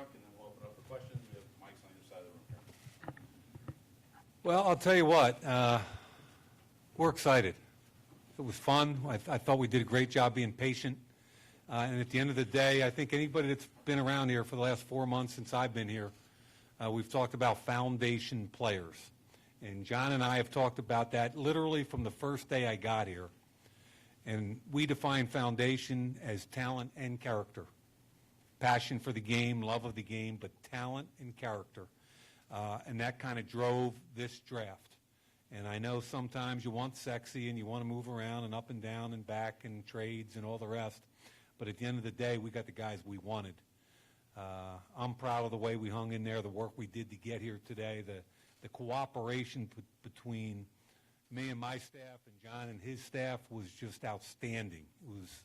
Mayock, and then we'll open up for questions. We have mics on your side of the room here. Well, I'll tell you what, we're excited. It was fun. I thought we did a great job being patient. And at the end of the day, I think anybody that's been around here for the last 4 months since I've been here, we've talked about foundation players. And John and I have talked about that literally from the first day I got here. And we define foundation as talent and character. Passion for the game, love of the game, but talent and character. And that kind of drove this draft. And I know sometimes you want sexy and you want to move around and up and down and back and trades and all the rest. But at the end of the day, we got the guys we wanted. I'm proud of the way we hung in there, the work we did to get here today, the cooperation between me and my staff and John and his staff was just outstanding. It was,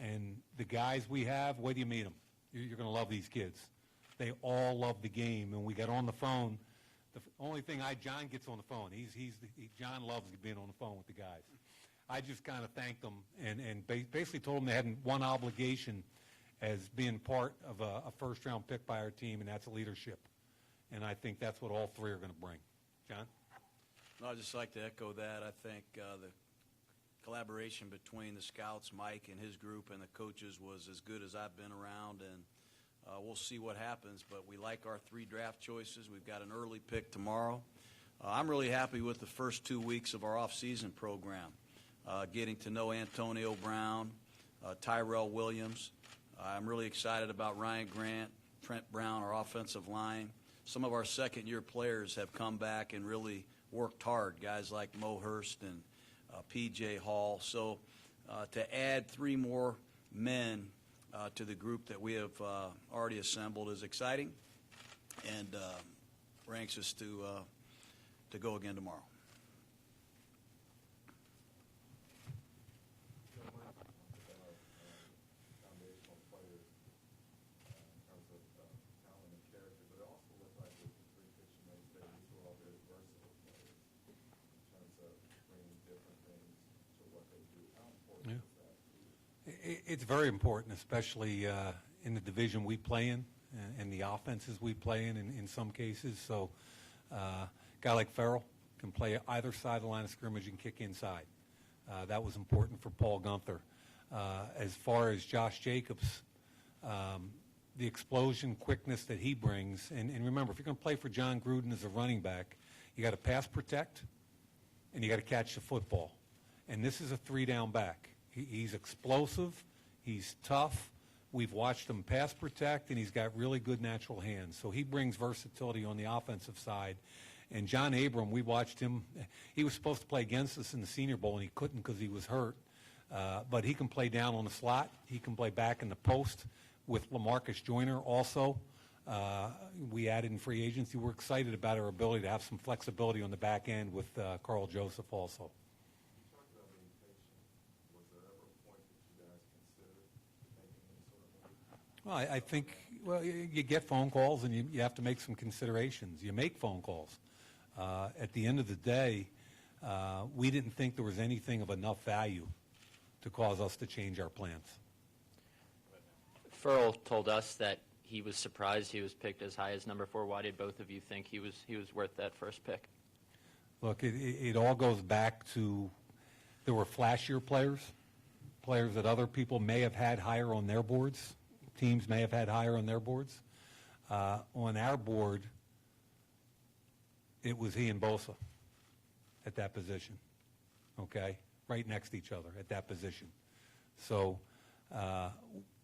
and the guys we have, wait till you meet them. You're going to love these kids. They all love the game, and we got on the phone. The only thing John gets on the phone. John loves being on the phone with the guys. I just kind of thanked them and basically told them they had one obligation as being part of a first-round pick by our team, and that's leadership. And I think that's what all three are going to bring. John? No, I'd just like to echo that. I think the collaboration between the scouts, Mike and his group, and the coaches was as good as I've been around, and we'll see what happens. But we like our 3 draft choices. We've got an early pick tomorrow. I'm really happy with the first 2 weeks of our off-season program, getting to know Antonio Brown, Tyrell Williams. I'm really excited about Ryan Grant, Trent Brown, our offensive line. Some of our second-year players have come back and really worked hard, guys like Mo Hurst and P.J. Hall. So to add 3 more men to the group that we have already assembled is exciting, and we're anxious to go again tomorrow. It's very important, especially in the division we play in and the offenses we play in some cases. So a guy like Farrell can play either side of the line of scrimmage and kick inside. That was important for Paul Gunther. As far as Josh Jacobs, the explosion, quickness that he brings, and remember, if you're going to play for John Gruden as a running back, you got to pass protect and you got to catch the football. And this is a 3-down back. He's explosive. He's tough. We've watched him pass protect, and he's got really good natural hands. So he brings versatility on the offensive side. And John Abram, we watched him. He was supposed to play against us in the Senior Bowl, and he couldn't because he was hurt. But he can play down on the slot. He can play back in the post with LaMarcus Joyner also. We added in free agency. We're excited about our ability to have some flexibility on the back end with Carl Joseph also. Well, I think, you get phone calls and you have to make some considerations. You make phone calls. At the end of the day, we didn't think there was anything of enough value to cause us to change our plans. Farrell told us that he was surprised he was picked as high as number 4. Why did both of you think he was worth that first pick? Look, it all goes back to there were flashier players that other people may have had higher on their boards. Teams may have had higher on their boards. On our board, it was he and Bosa at that position, okay? Right next to each other at that position. So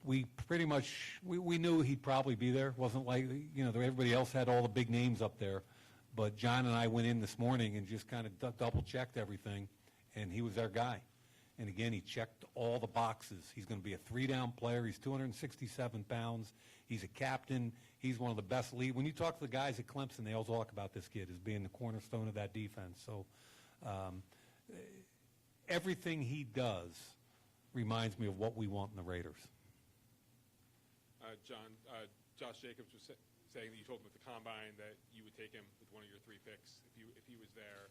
we pretty much, we knew he'd probably be there. It wasn't like, everybody else had all the big names up there. But John and I went in this morning and just kind of double-checked everything, and he was our guy. And again, he checked all the boxes. He's going to be a 3-down player. He's 267 pounds. He's a captain. He's one of the best lead. When you talk to the guys at Clemson, they all talk about this kid as being the cornerstone of that defense. So everything he does reminds me of what we want in the Raiders. John, Josh Jacobs was saying that you told him at the combine that you would take him with one of your 3 picks if he was there.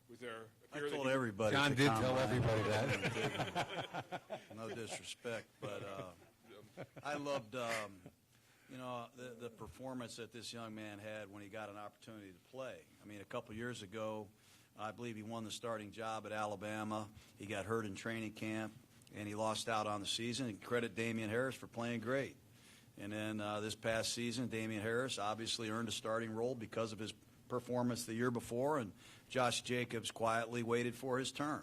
Was there a fear I told everybody. John did tell everybody that. No disrespect, but I loved You know, the performance that this young man had when he got an opportunity to play. I mean, a couple years ago, I believe he won the starting job at Alabama. He got hurt in training camp, and he lost out on the season. And credit Damian Harris for playing great. And then this past season, Damian Harris obviously earned a starting role because of his performance the year before, and Josh Jacobs quietly waited for his turn.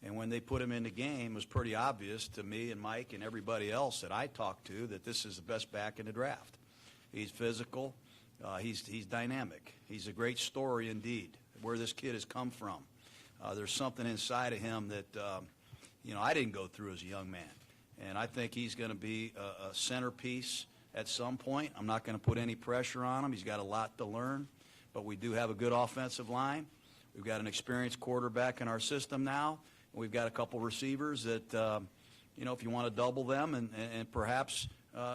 And when they put him in the game, it was pretty obvious to me and Mike and everybody else that I talked to that this is the best back in the draft. He's physical. He's dynamic. He's a great story indeed, where this kid has come from. There's something inside of him that, I didn't go through as a young man. And I think he's going to be a centerpiece at some point. I'm not going to put any pressure on him. He's got a lot to learn. But we do have a good offensive line. We've got an experienced quarterback in our system now. We've got a couple receivers that, if you want to double them, and perhaps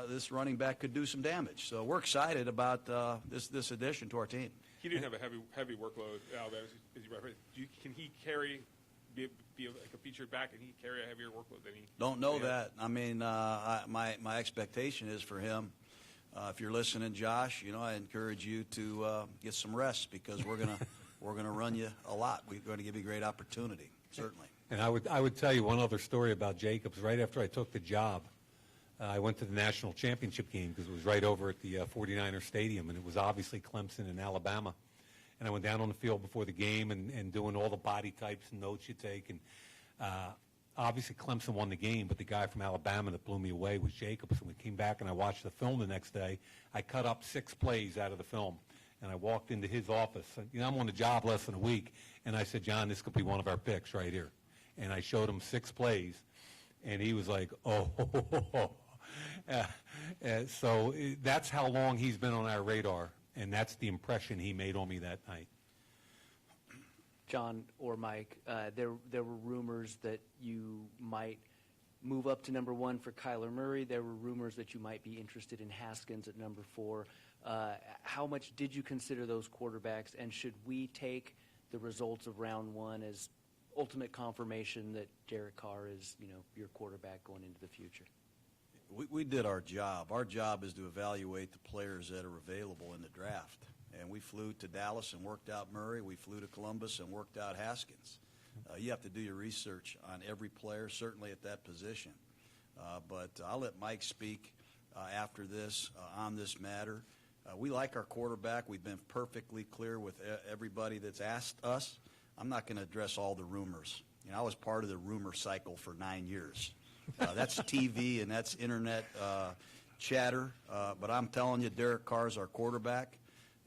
this running back could do some damage. So we're excited about this addition to our team. He didn't have a heavy workload at Alabama, as you referenced. Can he be like a featured back, and he carry a heavier workload than he? Don't know that. I mean, my expectation is for him. If you're listening, Josh, I encourage you to get some rest because we're gonna run you a lot. We're going to give you a great opportunity, certainly. And I would tell you one other story about Jacobs. Right after I took the job, I went to the national championship game because it was right over at the 49er Stadium, and it was obviously Clemson in Alabama. And I went down on the field before the game and doing all the body types and notes you take. And obviously Clemson won the game, but the guy from Alabama that blew me away was Jacobs. And we came back and I watched the film the next day. I cut up 6 plays out of the film. And I walked into his office. I'm on the job less than a week. And I said, John, this could be one of our picks right here. And I showed him 6 plays. And he was like, oh. So that's how long he's been on our radar. And that's the impression he made on me that night. John or Mike, there were rumors that you might move up to number 1 for Kyler Murray. There were rumors that you might be interested in Haskins at number 4. How much did you consider those quarterbacks, and should we take the results of round 1 as ultimate confirmation that Derek Carr is, your quarterback going into the future? We did our job. Our job is to evaluate the players that are available in the draft. And we flew to Dallas and worked out Murray. We flew to Columbus and worked out Haskins. You have to do your research on every player, certainly at that position. But I'll let Mike speak after this on this matter. We like our quarterback. We've been perfectly clear with everybody that's asked us. I'm not going to address all the rumors. I was part of the rumor cycle for 9 years. That's TV and that's internet chatter. But I'm telling you, Derek Carr is our quarterback.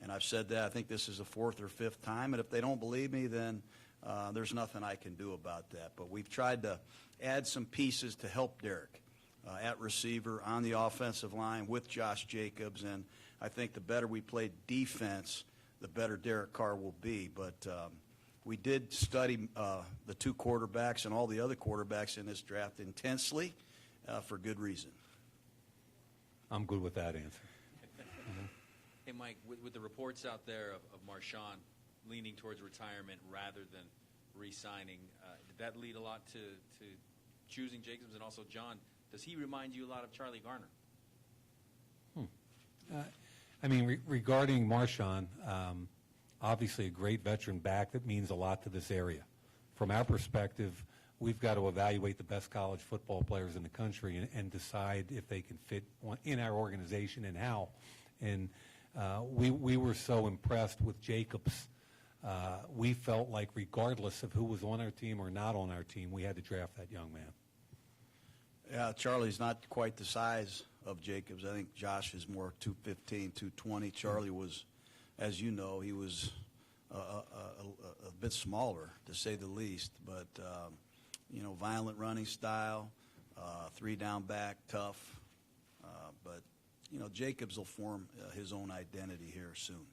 And I've said that. I think this is the 4th or 5th time. And if they don't believe me, then there's nothing I can do about that. But we've tried to add some pieces to help Derek at receiver, on the offensive line with Josh Jacobs. And I think the better we play defense, the better Derek Carr will be. But we did study the 2 quarterbacks and all the other quarterbacks in this draft intensely for good reason. I'm good with that answer. Hey, Mike, with the reports out there of Marshawn leaning towards retirement rather than re-signing, did that lead a lot to choosing Jacobs? And also, John, does he remind you a lot of Charlie Garner? Regarding Marshawn, obviously a great veteran back that means a lot to this area. From our perspective, we've got to evaluate the best college football players in the country and decide if they can fit in our organization and how. And we were so impressed with Jacobs. We felt like regardless of who was on our team or not on our team, we had to draft that young man. Yeah, Charlie's not quite the size of Jacobs. I think Josh is more 215, 220. Charlie was, as you know, he was a bit smaller, to say the least. But, violent running style, 3-down back, tough. But Jacobs will form his own identity here soon.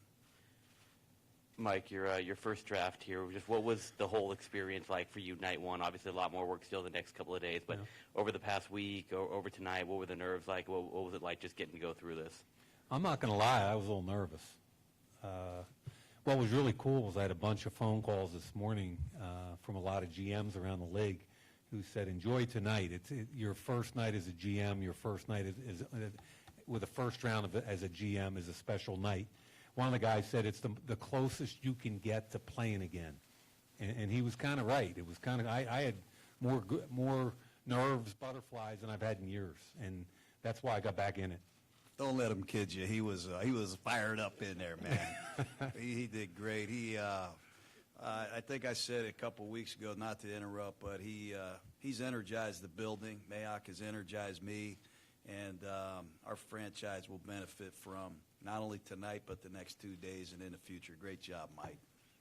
Mike, your first draft here, just what was the whole experience like for you night one? Obviously a lot more work still the next couple of days, but over the past week or over tonight, what were the nerves like? What was it like just getting to go through this? I'm not going to lie, I was a little nervous. What was really cool was I had a bunch of phone calls this morning from a lot of GMs around the league who said, enjoy tonight. It's your first night as a GM, your first night with a first round as a GM is a special night. One of the guys said it's the closest you can get to playing again. And he was kind of right. It was kind of, I had more nerves, butterflies than I've had in years. And that's why I got back in it. Don't let him kid you. He was fired up in there, man. he did great. I think I said a couple weeks ago, not to interrupt, but he's energized the building. Mayock has energized me, and our franchise will benefit from not only tonight but the next 2 days and in the future. Great job, Mike.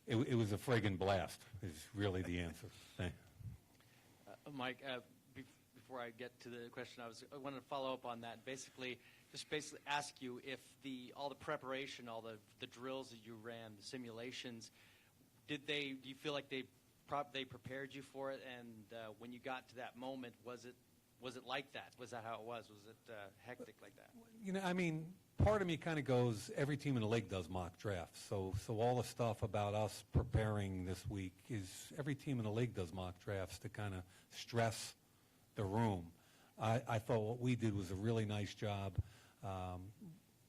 It was a friggin' blast is really the answer. Thanks. Mike, before I get to the question, I wanted to follow up on that. Basically ask you if all the preparation, all the drills that you ran, the simulations, do you feel like they prepared you for it? And when you got to that moment, was it like that? Was that how it was? Was it hectic like that? You know, I mean, part of me kind of goes, every team in the league does mock drafts. So all the stuff about us preparing this week is every team in the league does mock drafts to kind of stress the room. I thought what we did was a really nice job.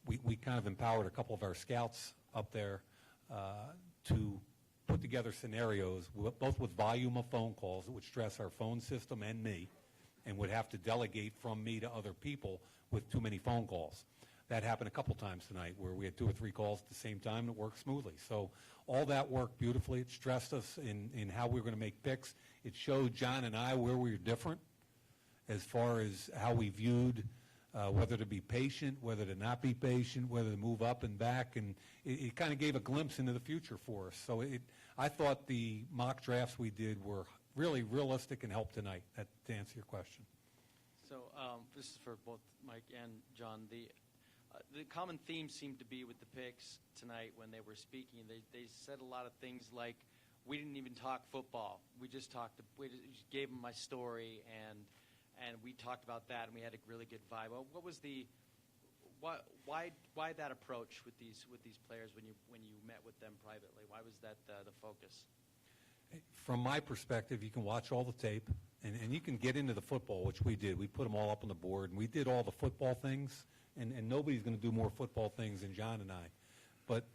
We kind of empowered a couple of our scouts up there to put together scenarios, both with volume of phone calls that would stress our phone system and me, and would have to delegate from me to other people with too many phone calls. That happened a couple times tonight where we had 2 or 3 calls at the same time and it worked smoothly. So all that worked beautifully. It stressed us in how we were going to make picks. It showed John and I where we were different as far as how we viewed whether to be patient, whether to not be patient, whether to move up and back. And it kind of gave a glimpse into the future for us. So I thought the mock drafts we did were really realistic and helped tonight, to answer your question. So this is for both Mike and John. The common theme seemed to be with the picks tonight when they were speaking. They said a lot of things like, we didn't even talk football. We just gave them my story, and we talked about that, and we had a really good vibe. What was why that approach with these players when you met with them privately? Why was that the focus? From my perspective, you can watch all the tape, and you can get into the football, which we did. We put them all up on the board, and we did all the football things, and nobody's going to do more football things than John and I. But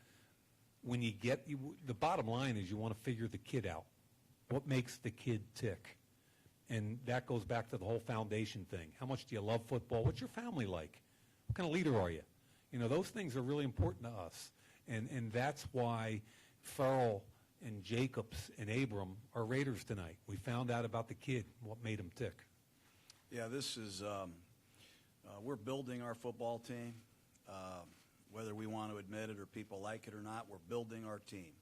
when the bottom line is you want to figure the kid out. What makes the kid tick? And that goes back to the whole foundation thing. How much do you love football? What's your family like? What kind of leader are you? You know, those things are really important to us. And that's why Farrell and Jacobs and Abram are Raiders tonight. We found out about the kid, what made him tick. Yeah, this is we're building our football team. Whether we want to admit it or people like it or not, we're building our team.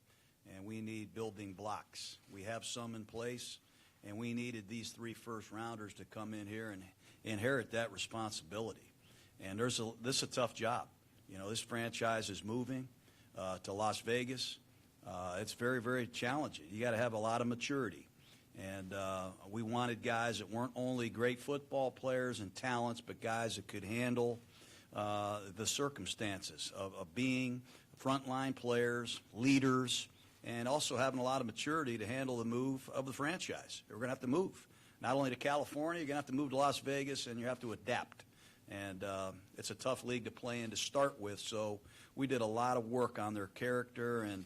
And we need building blocks. We have some in place, and we needed these 3 first-rounders to come in here and inherit that responsibility. And this is a tough job. You know, this franchise is moving to Las Vegas. It's very, very challenging. You got to have a lot of maturity. And we wanted guys that weren't only great football players and talents, but guys that could handle the circumstances of being frontline players, leaders, and also having a lot of maturity to handle the move of the franchise. We're going to have to move, not only to California, you're going to have to move to Las Vegas, and you have to adapt. And it's a tough league to play in to start with, so we did a lot of work on their character, and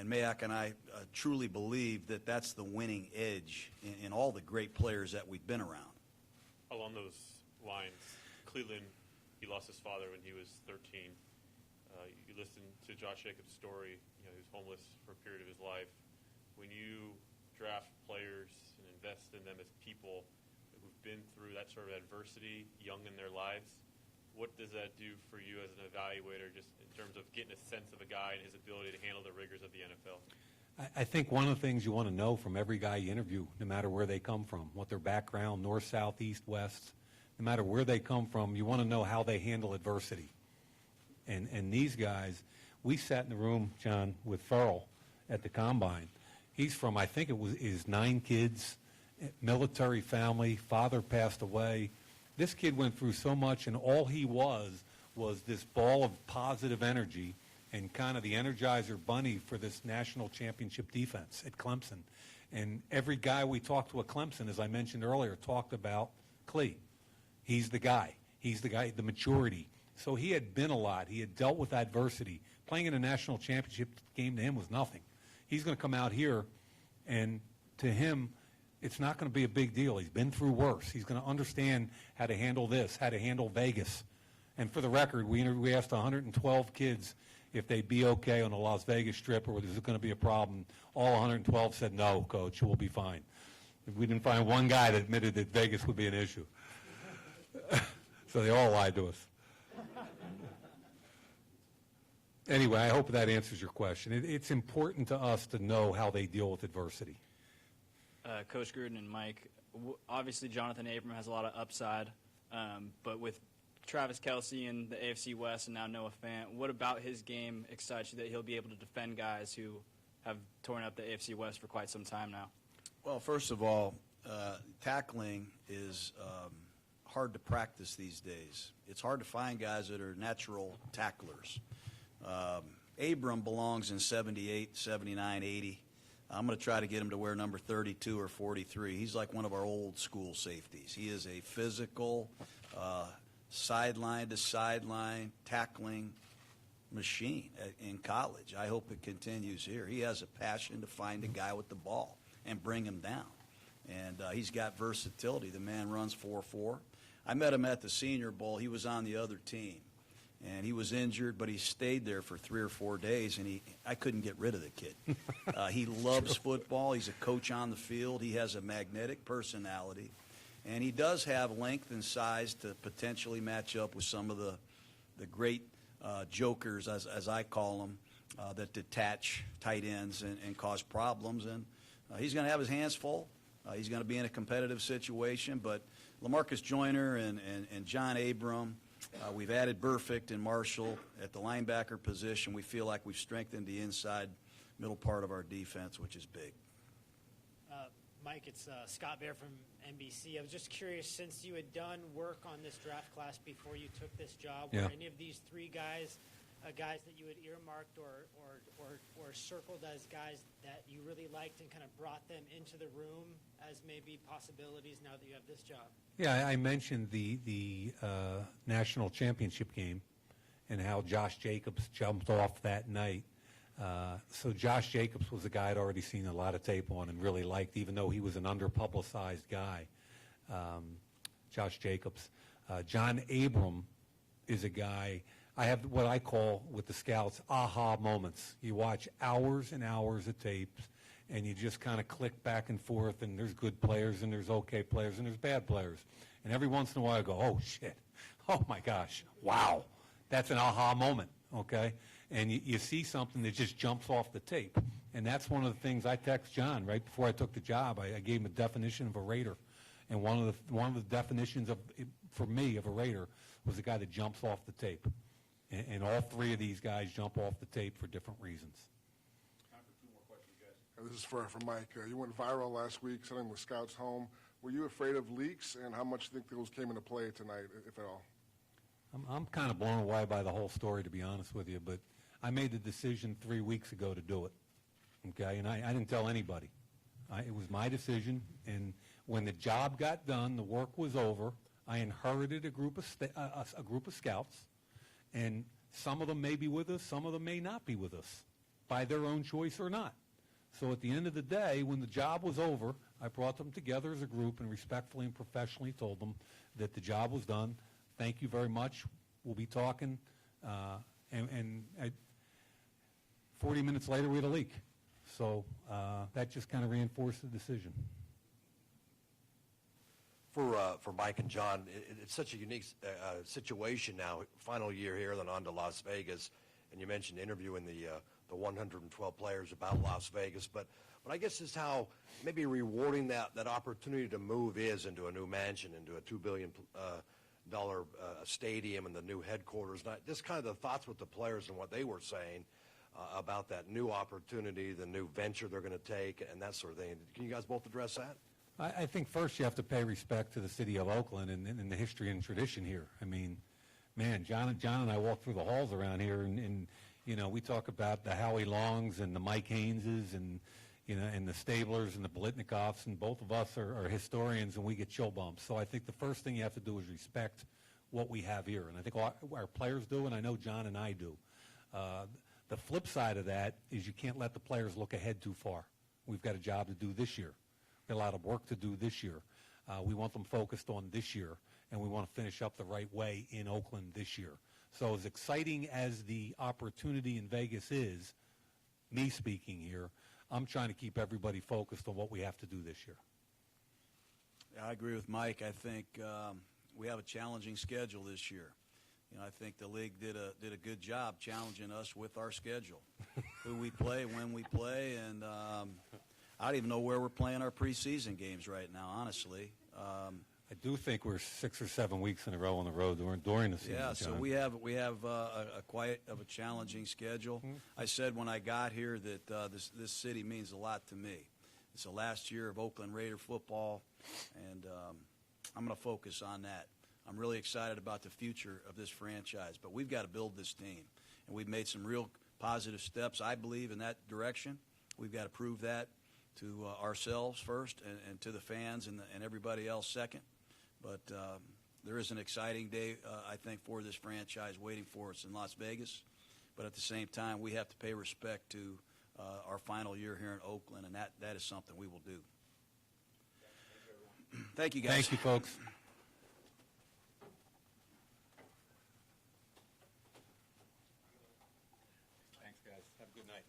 Mayock and I truly believe that that's the winning edge in all the great players that we've been around. Along those lines, Cleveland, he lost his father when he was 13. You listen to Josh Jacobs' story. You know, he was homeless for a period of his life. When you draft players and invest in them as people who've been through that sort of adversity young in their lives, what does that do for you as an evaluator, just in terms of getting a sense of a guy and his ability to handle the rigors of the NFL? I think one of the things you want to know from every guy you interview, no matter where they come from, what their background, north, south, east, west, no matter where they come from, you want to know how they handle adversity. And these guys, we sat in the room, John, with Farrell at the Combine. He's from, I think it was his 9 kids, military family, father passed away. This kid went through so much, and all he was this ball of positive energy and kind of the Energizer Bunny for this national championship defense at Clemson. And every guy we talked to at Clemson, as I mentioned earlier, talked about Clee. He's the guy. He's the guy, the maturity. So he had been a lot. He had dealt with adversity. Playing in a national championship game to him was nothing. He's going to come out here, and to him, it's not going to be a big deal. He's been through worse. He's going to understand how to handle this, how to handle Vegas. And for the record, we asked 112 kids if they'd be okay on the Las Vegas Strip or was it going to be a problem. All 112 said, no, Coach, we'll be fine. We didn't find one guy that admitted that Vegas would be an issue. So they all lied to us. Anyway, I hope that answers your question. It's important to us to know how they deal with adversity. Coach Gruden and Mike, obviously Jonathan Abram has a lot of upside, but with Travis Kelce in the AFC West and now Noah Fant, what about his game excites you that he'll be able to defend guys who have torn up the AFC West for quite some time now? Well, first of all, tackling is hard to practice these days. It's hard to find guys that are natural tacklers. Abram belongs in 78, 79, 80. I'm going to try to get him to wear number 32 or 43. He's like one of our old school safeties. He is a physical, sideline to sideline tackling machine in college. I hope it continues here. He has a passion to find a guy with the ball and bring him down. And he's got versatility. The man runs 4.4. I met him at the Senior Bowl. He was on the other team. And he was injured, but he stayed there for 3 or 4 days, and I couldn't get rid of the kid. He loves football. He's a coach on the field. He has a magnetic personality. And he does have length and size to potentially match up with some of the great jokers, as I call them, that detach tight ends and cause problems. And he's going to have his hands full. He's going to be in a competitive situation. But LaMarcus Joyner and John Abram, we've added Burfict and Marshall at the linebacker position. We feel like we've strengthened the inside middle part of our defense, which is big. Mike, it's Scott Bair from NBC. I was just curious, since you had done work on this draft class before you took this job, were any of these three guys guys that you had earmarked or circled as guys that you really liked and kind of brought them into the room as maybe possibilities now that you have this job? Yeah, I mentioned the national championship game and how Josh Jacobs jumped off that night. So Josh Jacobs was a guy I'd already seen a lot of tape on and really liked, even though he was an underpublicized guy. Josh Jacobs. John Abram is a guy, I have what I call with the scouts aha moments. You watch hours and hours of tapes and you just kind of click back and forth, and there's good players and there's okay players and there's bad players. And every once in a while I go, oh shit, oh my gosh, wow, that's an aha moment, okay? And you see something that just jumps off the tape. And that's one of the things I text John right before I took the job. I gave him a definition of a Raider. And one of the definitions for me of a Raider was a guy that jumps off the tape. And all three of these guys jump off the tape for different reasons. Time for 2 more questions, guys. This is for Mike. You went viral last week, sending the scouts home. Were you afraid of leaks, and how much do you think those came into play tonight, if at all? I'm kind of blown away by the whole story, to be honest with you. But I made the decision 3 weeks ago to do it, okay? And I didn't tell anybody. It was my decision, and when the job got done, the work was over, I inherited a group of scouts, and some of them may be with us, some of them may not be with us, by their own choice or not. So at the end of the day, when the job was over, I brought them together as a group and respectfully and professionally told them that the job was done. Thank you very much. We'll be talking. And 40 minutes later, we had a leak. So that just kind of reinforced the decision. For Mike and John, it's such a unique situation now. Final year here, then on to Las Vegas, and you mentioned interviewing the 112 players about Las Vegas, but I guess just how maybe rewarding that opportunity to move is into a new mansion, into a $2 billion stadium and the new headquarters. And just kind of the thoughts with the players and what they were saying about that new opportunity, the new venture they're going to take, and that sort of thing. Can you guys both address that? I think first you have to pay respect to the city of Oakland and the history and tradition here. I mean, man, John and I walk through the halls around here, and you know, we talk about the Howie Longs and the Mike Hayneses and, you know, and the Stablers and the Bolitnikoffs, and both of us are historians, and we get chill bumps. So I think the first thing you have to do is respect what we have here. And I think our players do, and I know John and I do. The flip side of that is you can't let the players look ahead too far. We've got a job to do this year. We've got a lot of work to do this year. We want them focused on this year, and we want to finish up the right way in Oakland this year. So as exciting as the opportunity in Vegas is, me speaking here, I'm trying to keep everybody focused on what we have to do this year. Yeah, I agree with Mike. I think we have a challenging schedule this year. You know, I think the league did a good job challenging us with our schedule, who we play, when we play, and I don't even know where we're playing our preseason games right now, honestly. I do think we're 6 or 7 weeks in a row on the road during the season. Yeah, so John. we have a quite of a challenging schedule. Mm-hmm. I said when I got here that this city means a lot to me. It's the last year of Oakland Raider football, and I'm going to focus on that. I'm really excited about the future of this franchise, but we've got to build this team, and we've made some real positive steps, I believe, in that direction. We've got to prove that to ourselves first and to the fans and everybody else second. But there is an exciting day, I think, for this franchise waiting for us in Las Vegas. But at the same time, we have to pay respect to our final year here in Oakland, and that is something we will do. Thank you, guys. Thank you, folks. Thanks, guys. Have a good night.